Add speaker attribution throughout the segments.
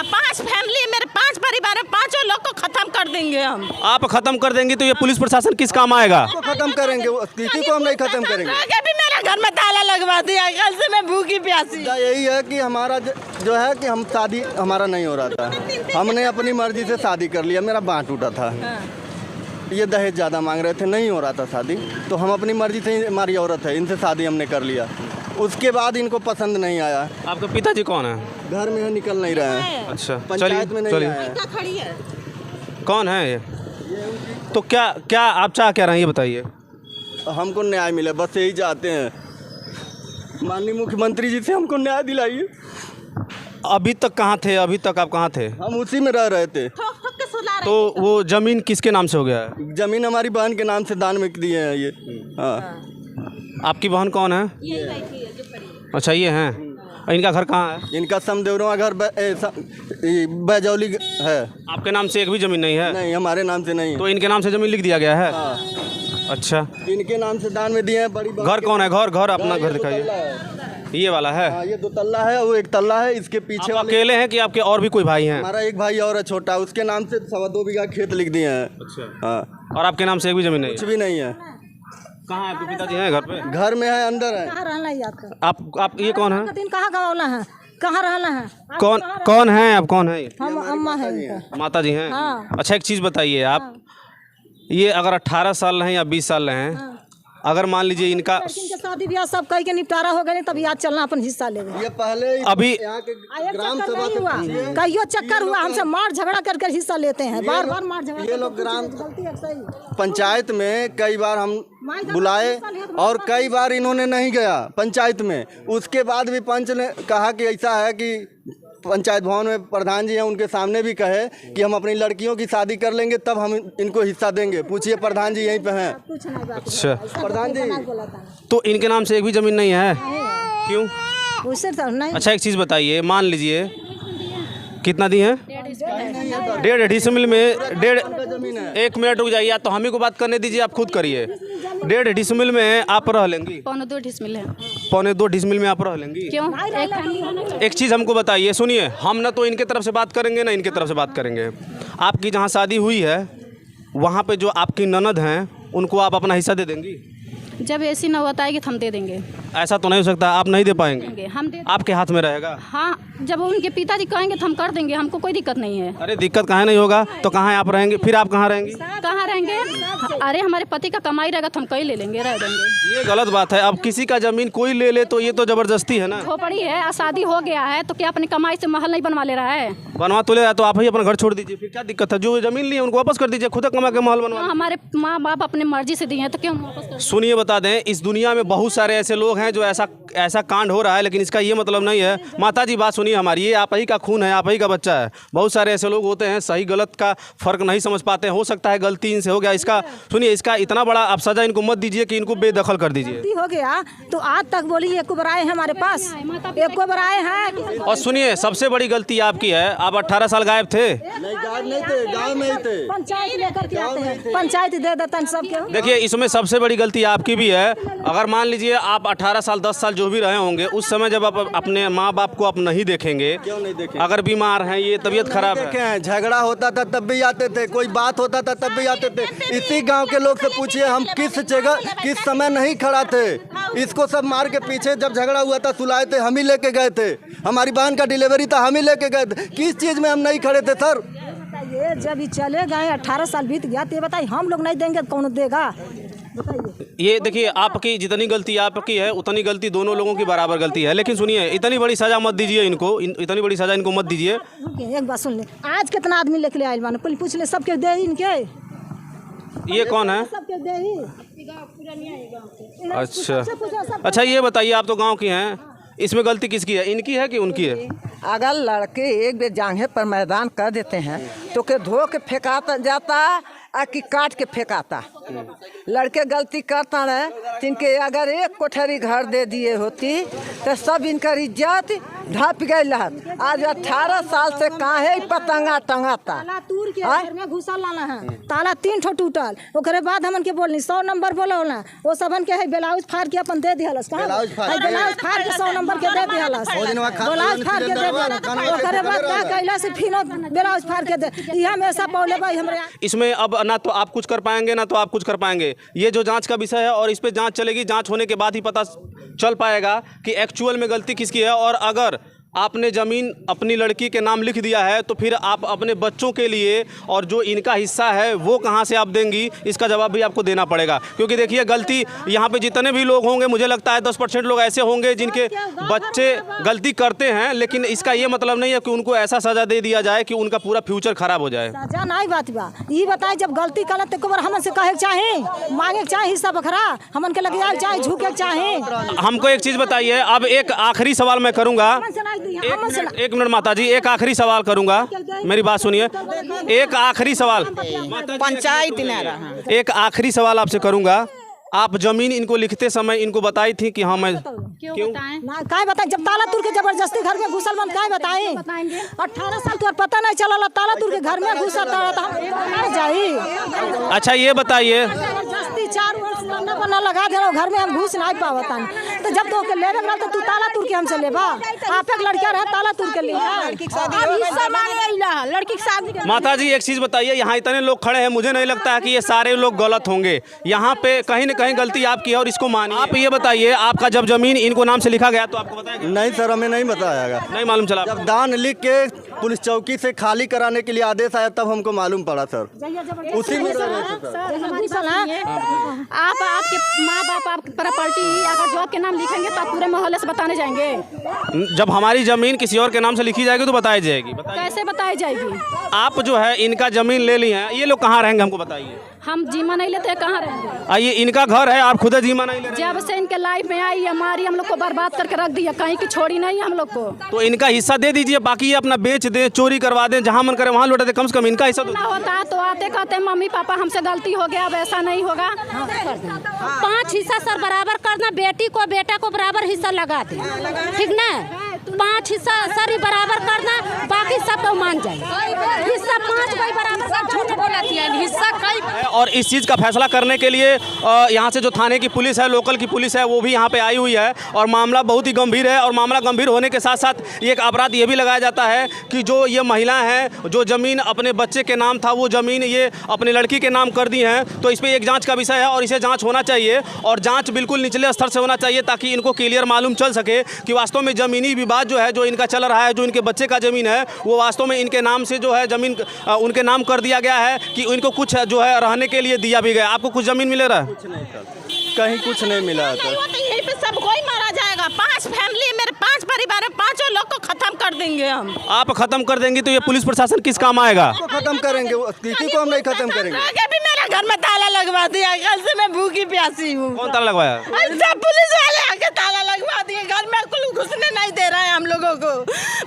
Speaker 1: 5 family, मेरे 5 परिवार है, 5 लोग को खत्म कर देंगे हम।
Speaker 2: आप खत्म कर देंगे तो ये पुलिस प्रशासन किस काम आएगा?
Speaker 3: खत्म करेंगे, किसी को हम नहीं खत्म करेंगे।
Speaker 1: भी मेरा घर में ताला लगवा दिया, कल से मैं भूखी प्यासी।
Speaker 3: यही है कि हमारा जो है कि हम शादी हमारा नहीं हो रहा था, हमने अपनी मर्जी से शादी कर लिया, मेरा बाँह टूटा था। ये दहेज ज़्यादा मांग रहे थे, नहीं हो रहा था शादी, तो हम अपनी मर्जी से, हमारी औरत है, इनसे शादी हमने कर लिया। उसके बाद इनको पसंद नहीं आया।
Speaker 2: आपके पिताजी कौन है?
Speaker 3: घर में है, निकल नहीं रहे हैं।
Speaker 2: अच्छा,
Speaker 3: पंचायत में नहीं आया है।
Speaker 1: खड़ी है।
Speaker 2: कौन है ये? तो क्या आप चाह क्या रहे हैं ये बताइए?
Speaker 3: हमको न्याय मिले, बस यही चाहते हैं। माननीय मुख्यमंत्री जी से हमको न्याय दिलाइए।
Speaker 2: अभी तक कहाँ थे? अभी तक आप कहाँ थे?
Speaker 3: हम उसी में रह रहे थे।
Speaker 2: तो वो ज़मीन किसके नाम से हो गया है?
Speaker 3: जमीन हमारी बहन के नाम से दान में दिए हैं ये। हाँ।
Speaker 2: आपकी बहन कौन है? अच्छा, ये हैं। इनका घर कहाँ है?
Speaker 3: इनका समदेवरा घर बैजौली है।
Speaker 2: आपके नाम से एक भी ज़मीन नहीं है?
Speaker 3: नहीं, हमारे नाम से नहीं है।
Speaker 2: तो इनके नाम से ज़मीन लिख दिया गया है?
Speaker 3: हाँ।
Speaker 2: अच्छा,
Speaker 3: इनके नाम से दान में दिए हैं। बड़ी
Speaker 2: घर कौन है? घर अपना घर दिखाइए। ये वाला है?
Speaker 3: हाँ, ये 2 तल्ला है, वो 1 तल्ला है। इसके पीछे
Speaker 2: आप अकेले हैं कि आपके और भी कोई भाई हैं?
Speaker 3: हमारा एक भाई और है छोटा, उसके नाम से 2.25 बीघा खेत लिख दिए हैं।
Speaker 2: अच्छा।
Speaker 3: हाँ।
Speaker 2: और आपके नाम से एक भी ज़मीन नहीं
Speaker 3: कुछ
Speaker 2: है?
Speaker 3: भी नहीं है।
Speaker 2: कहाँ है आपके पिताजी? हैं घर पे?
Speaker 3: घर में है, अंदर है।
Speaker 4: कहाँ रहना है आपका?
Speaker 2: आप ये कौन है?
Speaker 4: दिन कहाँ गवाना है? कहाँ रहना है?
Speaker 2: कौन है आप? कौन है?
Speaker 4: हम अम्मा है इनका।
Speaker 2: माता जी हैं?
Speaker 4: हाँ।
Speaker 2: अच्छा, एक चीज़ बताइए आप, ये अगर 18 साल हैं या 20 साल हैं, अगर मान लीजिए इनका
Speaker 4: इनके शादी ब्याह सब कहीं के निपटारा हो गए, तब याद चलना अपन हिस्सा लेंगे।
Speaker 3: ये पहले
Speaker 2: अभी
Speaker 3: यहाँ के ग्राम सभा से
Speaker 4: हुआ, कहियो चक्कर हुआ, हमसे मार झगड़ा करके हिस्सा लेते हैं, बार बार मार झगड़ा।
Speaker 3: ये लोग ग्राम पंचायत में कई बार हम बुलाए और कई बार इन्होंने नहीं गया पंचायत में। उसके बाद भी पंच ने कहा कि ऐसा है कि पंचायत भवन में प्रधान जी हैं, उनके सामने भी कहे कि हम अपनी लड़कियों की शादी कर लेंगे तब हम इनको हिस्सा देंगे। पूछिए, प्रधान जी यहीं पे हैं।
Speaker 2: अच्छा,
Speaker 3: प्रधान जी,
Speaker 2: तो इनके नाम से एक भी ज़मीन नहीं है? क्यों?
Speaker 4: उससे तो नहीं।
Speaker 2: अच्छा, एक चीज़ बताइए, मान लीजिए कितना दी है? 1.5 डिसमिल में 1.5। 1 मिनट रुक जाइए, तो हम ही को बात करने दीजिए, आप खुद करिए। 1.5 डिसमिल में आप रह लेंगी?
Speaker 5: 2.25 डिसमिल है।
Speaker 2: 2.25 डिसमिल में आप रह लेंगी?
Speaker 5: क्यों?
Speaker 2: एक चीज़ हमको बताइए, सुनिए, हम ना तो इनके तरफ से बात करेंगे ना इनके तरफ से बात करेंगे। आपकी जहाँ शादी हुई है वहाँ पे जो आपकी ननद हैं उनको आप अपना हिस्सा दे देंगी?
Speaker 5: जब ऐसी नौबत आएगी तो हम दे देंगे।
Speaker 2: ऐसा तो नहीं हो सकता, आप नहीं दे पाएंगे?
Speaker 5: हम दे,
Speaker 2: आपके हाथ में रहेगा?
Speaker 5: हाँ, जब उनके पिताजी कहेंगे तो हम कर देंगे, हमको कोई दिक्कत नहीं है।
Speaker 2: अरे दिक्कत कहाँ नहीं होगा, तो कहाँ आप रहेंगे? फिर आप कहाँ रहेंगी?
Speaker 5: कहाँ रहेंगे? अरे हमारे पति का कमाई रहेगा तो हम कहीं ले लेंगे, रह देंगे।
Speaker 2: ये गलत बात है। अब किसी का जमीन कोई ले ले तो ये तो जबरदस्ती है ना।
Speaker 5: खोपड़ी है, शादी हो गया है तो क्या अपनी कमाई से महल नहीं बनवा ले रहा है?
Speaker 2: बनवा तो ले रहा, तो आप ही अपना घर छोड़ दीजिए, फिर क्या दिक्कत है? जो जमीन ली है उनको वापस कर दीजिए, खुद कमा के महल बनवा।
Speaker 5: हमारे माँ बाप अपने मर्जी से दिए हैं तो क्यों वापस कर?
Speaker 2: सुनिए, बता दें, इस दुनिया में बहुत सारे ऐसे लोग हैं जो ऐसा कांड हो रहा है, लेकिन इसका ये मतलब नहीं है। माता जी, बात सुनिए हमारी, ये आप ही का खून है, आप ही का बच्चा है। बहुत सारे ऐसे लोग होते हैं सही गलत का फर्क नहीं समझ पाते हैं। हो सकता है गलती इनसे हो गया। इसका सुनिए, इसका इतना बड़ा आप सजा इनको मत दीजिए कि इनको बेदखल कर दीजिए।
Speaker 4: हो गया तो आज तक बोली एक बार आए हमारे पास, एक बार आए हैं।
Speaker 2: और सुनिए, सबसे बड़ी गलती आपकी है, आप 18 साल गायब थे।
Speaker 3: नहीं, गायब नहीं थे, गाँव में ही थे।
Speaker 4: पंचायत लेकर के आते हैं, पंचायत दे देता है सबके।
Speaker 2: देखिए, इसमें सबसे बड़ी गलती आपकी भी है। अगर मान लीजिए आप 18 साल 10 साल जो भी रहे होंगे, उस समय जब आप अपने माँ बाप को आप नहीं देखेंगे,
Speaker 3: क्यों नहीं देखें?
Speaker 2: अगर बीमार हैं, ये तबीयत खराब है,
Speaker 3: देखें, झगड़ा होता था तब भी आते थे, कोई बात होता था तब भी आते थे। इसी गांव के लोग से पूछिए, हम किस जगह किस समय नहीं खड़ा थे। इसको सब मार के पीछे जब झगड़ा हुआ था सुलाए थे, हम ही लेके गए थे। हमारी बहन का डिलीवरी था, हम ही लेके गए थे। किस चीज़ में हम नहीं खड़े थे सर?
Speaker 4: ये जब चले गए 18 साल बीत गया, तो बताइए हम लोग नहीं देंगे तो कौन देगा?
Speaker 2: ये देखिए, आपकी जितनी गलती आपकी है उतनी गलती दोनों लोगों की बराबर गलती है। लेकिन सुनिए, इतनी बड़ी सजा मत दीजिए इनको, इतनी बड़ी सजा इनको मत दीजिए।
Speaker 4: एक बात सुन ले, आज कितना आदमी लेके ले आए, पहले पूछ ले, सबके दे इनके।
Speaker 2: ये कौन है?
Speaker 4: सबके दे ही।
Speaker 2: अच्छा, ये बताइए, आप तो गाँव की हैं, इसमें गलती किसकी है, इनकी है कि उनकी है?
Speaker 6: अगर लड़के एक बेर जांघे पर मैदान कर देते हैं तो के धो के फेंकाता जाता आ कि काट के फेंकाता। लड़के गलती करता रहे, इनके अगर एक कोठरी घर दे दिए होती तो सब इनका इज्जत ढप गई लहत। आज 18 साल से काहे पतंगा टंगाता।
Speaker 4: ताला तूर के घर में घुसल लाना है, ताला 3 ठो टूटल। ओकरे बाद हमन के बोलनी 100 नंबर बोलो ना, वो सबन के है ब्लाउज फाड़ के अपन दे दिहलस। कहां ब्लाउज फाड़ के 100 नंबर के दे दिहलस, ब्लाउज फाड़ के दे दिहलस। ओकरे बाद का कैला से फिनो ब्लाउज फाड़ के दे। ई हमेशा पौले भाई हमरे
Speaker 2: इसमें अब ना तो आप कुछ कर पाएंगे ना तो आप कुछ कर पाएंगे। ये जो जांच का विषय है और इस पे जांच चलेगी। जांच होने के बाद ही पता चल पाएगा कि एक्चुअल में गलती किसकी है। और अगर आपने ज़मीन अपनी लड़की के नाम लिख दिया है तो फिर आप अपने बच्चों के लिए और जो इनका हिस्सा है वो कहाँ से आप देंगी, इसका जवाब भी आपको देना पड़ेगा। क्योंकि देखिए गलती यहाँ पे जितने भी लोग होंगे, मुझे लगता है 10% लोग ऐसे होंगे जिनके बच्चे गलती करते हैं, लेकिन इसका ये मतलब नहीं है कि उनको ऐसा सज़ा दे दिया जाए कि उनका पूरा फ्यूचर खराब हो जाए।
Speaker 4: सजा नहीं बात बा। ये बताए जब गलती कल तो एक बार हमन से कहे चाहे, मांगे चाहे हिस्सा बखरा, हमन के लगे चाहे झुके चाहे।
Speaker 2: हमको एक चीज़ बताइए, अब एक आखिरी सवाल मैं करूँगा। एक मिनट माता जी, एक आखिरी सवाल करूंगा, मेरी बात सुनिए। एक आखिरी सवाल,
Speaker 1: पंचायत में रहा।
Speaker 2: एक आखिरी सवाल आपसे करूंगा। आप जमीन इनको लिखते समय इनको बताई थी कि हाँ मैं
Speaker 5: क्यों बताएं?
Speaker 4: ना काय बताएं, जब ताला तोड़ के जबरदस्ती घर में घुसल मन काय बताएं? 18 साल तो पता नहीं चला ताला तोड़ के घर में घुसा तो हम जाई।
Speaker 2: अच्छा ये बताइए,
Speaker 4: जबरदस्ती 4 वर्ष बना लगा दे घर में, हम घुस नहीं पावत। तो जब तो के लेवे ना तो तू ताला तोड़ के हमसे लेबा। आप एक लड़का रहे ताला तोड़ के लिया, लड़की की शादी।
Speaker 2: माता जी एक चीज़ बताइए, यहाँ इतने लोग खड़े हैं, मुझे नहीं लगता है कि ये सारे लोग गलत होंगे। यहाँ पे कहीं न कहीं गलती आपकी है और इसको मानिए। आप ये बताइए, आपका जब जमीन इनको नाम से लिखा गया तो आपको बताया?
Speaker 3: नहीं सर, हमें नहीं बताया,
Speaker 2: नहीं मालूम चला।
Speaker 3: जब दान लिख के पुलिस चौकी से खाली कराने के लिए आदेश आया तब हमको मालूम पड़ा सर। उसी में
Speaker 5: आप आपके माँ बाप आपकी प्रॉपर्टी अगर जॉब के नाम लिखेंगे तो आप पूरे मोहल्ले से बताने जाएंगे।
Speaker 2: जब हमारी जमीन किसी और के नाम से लिखी जाएगी तो बताई जाएगी।
Speaker 5: कैसे बताई जाएगी?
Speaker 2: आप जो है इनका जमीन ले ली है, ये लोग कहाँ रहेंगे हमको बताइए।
Speaker 5: हम जीमा नहीं लेते, कहाँ रहेंगे?
Speaker 2: आइए, इनका घर है, आप खुद जीमा नहीं ले रहे।
Speaker 5: जब से इनके लाइफ में आई हमारी, हम लोग को बर्बाद करके रख दिया, कहीं की छोड़ी नहीं हम लोग को।
Speaker 2: तो इनका हिस्सा दे दीजिए, बाकी ये अपना बेच दे, चोरी करवा दें, जहाँ मन करे वहाँ लौटा दे, कम से कम इनका हिस्सा
Speaker 5: ना होता तो आते कहते मम्मी पापा हमसे गलती हो गया, अब ऐसा नहीं होगा।
Speaker 7: 5 हिस्सा सर बराबर करना, बेटी को बेटा को बराबर हिस्सा लगा दे, ठीक ना? 5 हिस्सा सर बराबर करना, बाकी सब तो मान जाए। हिस्सा 5 कोई बराबर कर, झूठ बोलती है, हिस्सा कई।
Speaker 2: और इस चीज़ का फैसला करने के लिए यहाँ से जो थाने की पुलिस है, लोकल की पुलिस है, वो भी यहाँ पे आई हुई है। और मामला बहुत ही गंभीर है। और मामला गंभीर होने के साथ साथ एक अपराध ये भी लगाया जाता है कि जो ये महिला हैं, जो ज़मीन अपने बच्चे के नाम था वो ज़मीन ये अपनी लड़की के नाम कर दी हैं। तो इस पर एक जाँच का विषय है और इसे जाँच होना चाहिए, और जाँच बिल्कुल निचले स्तर से होना चाहिए ताकि इनको क्लियर मालूम चल सके कि वास्तव में ज़मीनी विवाद जो है, जो इनका चल रहा है, जो इनके बच्चे का ज़मीन है, वो वास्तव में इनके नाम से जो है ज़मीन उनके नाम कर दिया गया है कि इनको कुछ जो है रहने के लिए दिया भी गया। आपको कुछ ज़मीन मिले रहा है?
Speaker 3: कहीं कुछ नहीं मिला है।
Speaker 1: यहीं पे सब कोई मारा जाएगा। 5 फैमिली, मेरे 5 परिवार है, 5 लोग को खत्म कर देंगे हम।
Speaker 2: आप खत्म कर देंगे तो ये पुलिस प्रशासन किस काम आएगा?
Speaker 3: खत्म करेंगे, किसी को हम नहीं खत्म करेंगे।
Speaker 1: आगे भी मेरे घर में ताला लगवा दिया, कल से मैं भूखी प्यासी हूँ।
Speaker 2: कौन ताला लगवाया?
Speaker 1: अच्छा, पुलिस वाले आके ताला लगवा दिए, घर में कुल घुसने नहीं दे रहा है हम लोगों को।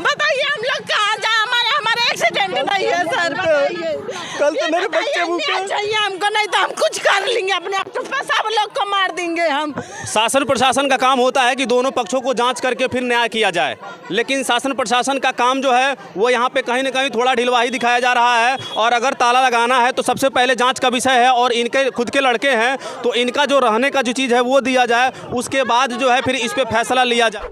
Speaker 1: बताइए हम लोग कहाँ जाए? हमारे एक्सीडेंट नहीं है सर, बताइए।
Speaker 3: कल से मेरे बच्चे भूखे
Speaker 1: चाहिए हमको, नहीं तो हम कुछ कर लेंगे अपने आप। सब लोग को मार देंगे हम।
Speaker 2: शासन प्रशासन का काम होता है कि दोनों पक्षों को जांच करके फिर न्याय किया जाए, लेकिन शासन प्रशासन का काम जो है वो यहाँ पे कहीं ना कहीं थोड़ा ढिलवाही दिखाया जा रहा है। और अगर ताला लगाना है तो सबसे पहले जांच का विषय है, और इनके खुद के लड़के हैं तो इनका जो रहने का जो चीज़ है वो दिया जाए, उसके बाद जो है फिर इस पर फैसला लिया जाए।